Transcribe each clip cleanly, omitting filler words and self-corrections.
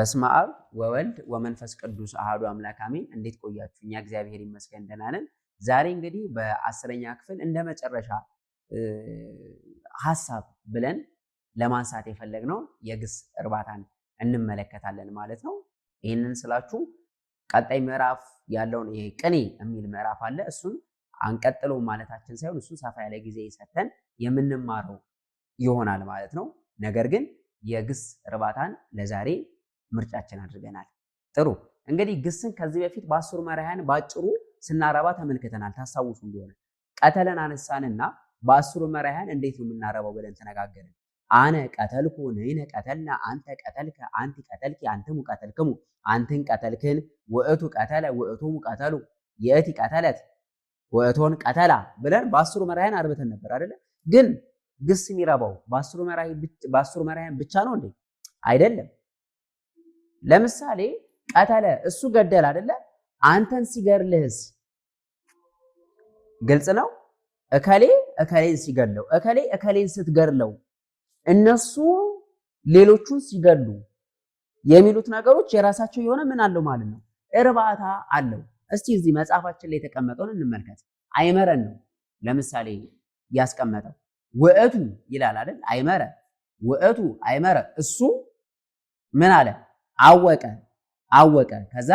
በስመ አብ ወወልድ ወመንፈስ ቅዱስ አሐዱ አምላክ አሜን። እንዴት ቆያችሁ? እኛ እግዚአብሔር ይመስገን ደህና ነን። ዛሬ እንግዲህ በ10ኛ ክፍል እንደ መጨረሻ ሐሳብ ብለን ለማንሳት የፈለግነው የግስ እርባታን እንመለከታለን ማለት ነው። ይህንን ስላችሁ ቀጣይ ምዕራፍ ያለውን ይሄ ቅኔ የሚል ምዕራፍ አለ። እሱን አንቀጥሎ ማለታችን ሳይሆን እሱን ሰፋ ያለ ጊዜ ሰጥተን የምንማረው ይሆናል ማለት ነው። ነገር ግን የግስ እርባታን ለዛሬ ምርጫችን አድርገናል። ጥሩ እንግዲህ ግስን ከዚህ በፊት በአስሩ መራሕያን ባጭሩ ስናረባ ተመልክተናል። ታስታውሱ እንደሆነ ቀተለን አነሳንና በአስሩ መራሕያን እንዴት ነው የምናረባው ብለን ተነጋገርን። አነ ቀተልኩ፣ ንሕነ ቀተልና፣ አንተ ቀተልከ፣ አንቲ ቀተልኪ፣ አንትሙ ቀተልክሙ፣ አንትን ቀተልክን፣ ውእቱ ቀተለ፣ ውእቱሙ ቀተሉ፣ የእቲ ቀተለት፣ ውእቶን ቀተላ ብለን በአስሩ መራሕያን አርብተን ነበር አይደለ? ግን ግስ የሚረባው በአስሩ መራሕያን ብቻ ነው እንዴ? አይደለም። ለምሳሌ ቀተለ እሱ ገደል አይደለ? አንተን ሲገድልህስ ግልጽ ነው። እከሌ እከሌን ሲገድለው፣ እከሌ እከሌን ስትገድለው፣ እነሱ ሌሎቹን ሲገድሉ የሚሉት ነገሮች የራሳቸው የሆነ ምን አለው ማለት ነው? እርባታ አለው። እስቲ እዚህ መጽሐፋችን ላይ የተቀመጠውን እንመልከት። አይመረን ነው ለምሳሌ ያስቀመጠው። ውእቱ ይላል አይደል? አይመረ ውእቱ አይመረ እሱ ምን አለ? አወቀ አወቀ። ከዛ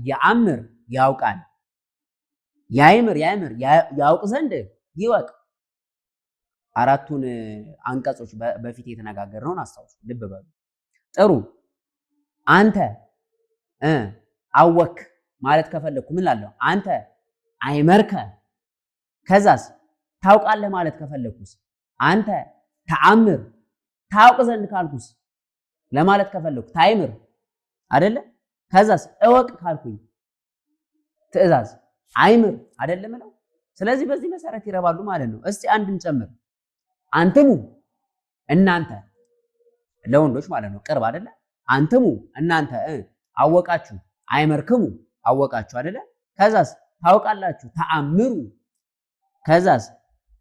የአምር ያውቃል፣ ያይምር ያውቅ ዘንድ ይወቅ። አራቱን አንቀጾች በፊት የተነጋገርነውን አስታውሱ፣ ልብ በሉ። ጥሩ አንተ አወክ ማለት ከፈለኩ ምን ላለው? አንተ አይመርከ። ከዛስ ታውቃለህ ማለት ከፈለኩስ አንተ ተአምር። ታውቅ ዘንድ ካልኩስ ለማለት ከፈለኩ ታይምር አይደለ? ከዛስ እወቅ ካልኩኝ ትእዛዝ አይምር አይደለም ነው። ስለዚህ በዚህ መሰረት ይረባሉ ማለት ነው። እስቲ አንድን ጨምር። አንትሙ እናንተ፣ ለወንዶች ማለት ነው። ቅርብ አይደለ? አንትሙ እናንተ አወቃችሁ፣ አይመርክሙ አወቃችሁ አይደለ? ከዛስ ታውቃላችሁ፣ ተአምሩ። ከዛስ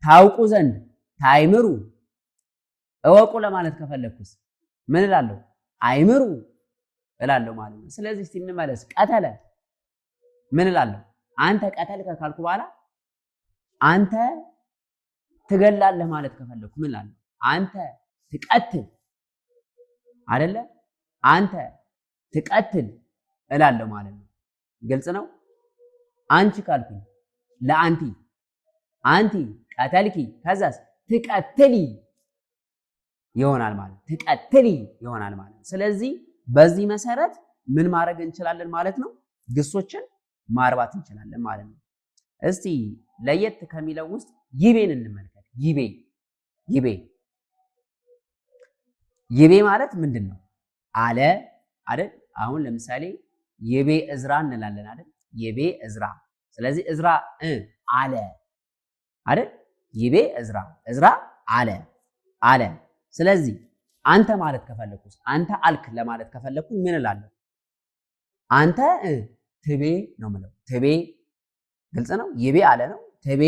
ታውቁ ዘንድ ታይምሩ። እወቁ ለማለት ከፈለኩስ ምን እላለሁ? አይምሩ እላለሁ ማለት ነው። ስለዚህ እስቲ እንመለስ። ቀተለ ምን እላለሁ? አንተ ቀተልከ ካልኩ በኋላ አንተ ትገላለህ ማለት ከፈለኩ ምን እላለሁ? አንተ ትቀትል አይደለ? አንተ ትቀትል እላለሁ ማለት ነው። ግልጽ ነው። አንቺ ካልኩኝ ለአንቲ አንቲ ቀተልኪ፣ ከዛስ ትቀትሊ ይሆናል ማለት ትቀትሊ ይሆናል ማለት። ስለዚህ በዚህ መሰረት ምን ማድረግ እንችላለን ማለት ነው? ግሶችን ማርባት እንችላለን ማለት ነው። እስቲ ለየት ከሚለው ውስጥ ይቤን እንመልከት። ይቤ ማለት ምንድን ነው? አለ አይደል? አሁን ለምሳሌ ይቤ እዝራ እንላለን አይደል? ይቤ እዝራ። ስለዚህ እዝራ አለ አይደል? ይቤ እዝራ አለ። ስለዚህ አንተ ማለት ከፈለኩስ አንተ አልክ ለማለት ከፈለኩ ምን እላለሁ? አንተ ትቤ ነው የምለው። ትቤ ግልጽ ነው። ይቤ አለ ነው። ትቤ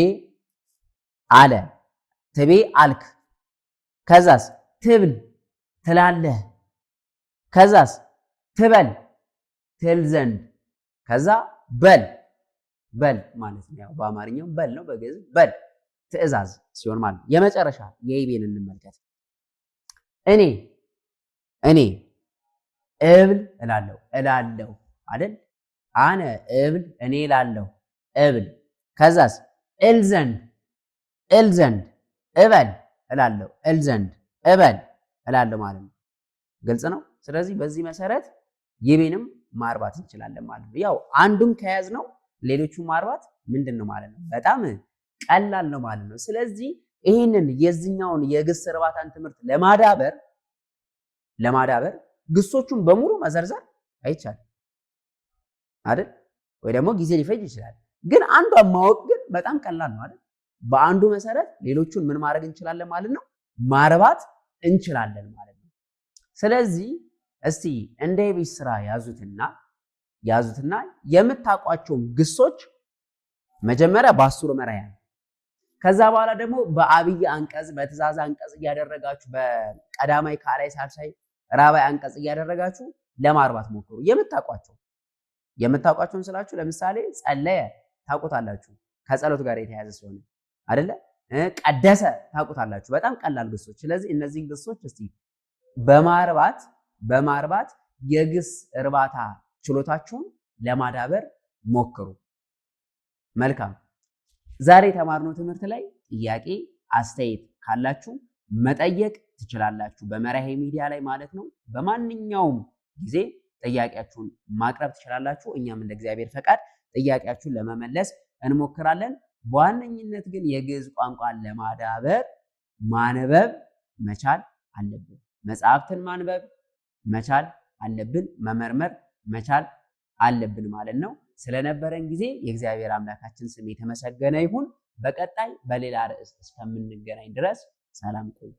አለ፣ ትቤ አልክ። ከዛስ ትብል ትላለህ። ከዛስ ትበል ትል ዘንድ። ከዛ በል ማለት ነው። ያው በአማርኛው በል ነው፣ በግዕዝ በል ትእዛዝ ሲሆን ማለት ነው። የመጨረሻ የይቤን እንመልከት። እኔ እብል እላለሁ አይደል? አነ እብል እኔ እላለሁ እብል። ከዛስ እል ዘንድ እበል እላለሁ እል ዘንድ እበል እላለሁ ማለት ነው። ግልጽ ነው። ስለዚህ በዚህ መሰረት ይቤንም ማርባት እንችላለን ማለት ነው። ያው አንዱን ከያዝ ነው ሌሎቹን ማርባት ምንድን ነው ማለት ነው? በጣም ቀላል ነው ማለት ነው። ስለዚህ ይህንን የዚህኛውን የግስ እርባታን ትምህርት ለማዳበር ግሶቹን በሙሉ መዘርዘር አይቻልም አይደል? ወይ ደግሞ ጊዜ ሊፈጅ ይችላል። ግን አንዷን ማወቅ ግን በጣም ቀላል ነው አይደል? በአንዱ መሰረት ሌሎቹን ምን ማድረግ እንችላለን ማለት ነው? ማርባት እንችላለን ማለት ነው። ስለዚህ እስቲ እንደ ቤት ስራ ያዙትና የምታውቋቸውን ግሶች መጀመሪያ በአስሩ መራሕያን ከዛ በኋላ ደግሞ በአብይ አንቀጽ በትእዛዝ አንቀጽ እያደረጋችሁ በቀዳማይ ካልአይ ሳልሳይ ራባይ አንቀጽ እያደረጋችሁ ለማርባት ሞክሩ። የምታውቋቸውን ስላችሁ ለምሳሌ ጸለየ ታውቁታላችሁ፣ ከጸሎት ጋር የተያያዘ ስለሆነ አይደለ? ቀደሰ ታውቁታላችሁ፣ በጣም ቀላል ግሶች። ስለዚህ እነዚህን ግሶች እስቲ በማርባት የግስ እርባታ ችሎታችሁን ለማዳበር ሞክሩ። መልካም። ዛሬ የተማርነው ትምህርት ላይ ጥያቄ አስተያየት ካላችሁ መጠየቅ ትችላላችሁ፣ በመራሄ ሚዲያ ላይ ማለት ነው። በማንኛውም ጊዜ ጥያቄያችሁን ማቅረብ ትችላላችሁ። እኛም እንደ እግዚአብሔር ፈቃድ ጥያቄያችሁን ለመመለስ እንሞክራለን። በዋነኝነት ግን የግዕዝ ቋንቋን ለማዳበር ማንበብ መቻል አለብን። መጽሐፍትን ማንበብ መቻል አለብን፣ መመርመር መቻል አለብን ማለት ነው። ስለነበረን ጊዜ የእግዚአብሔር አምላካችን ስም የተመሰገነ ይሁን። በቀጣይ በሌላ ርዕስ እስከምንገናኝ ድረስ ሰላም ቆዩ።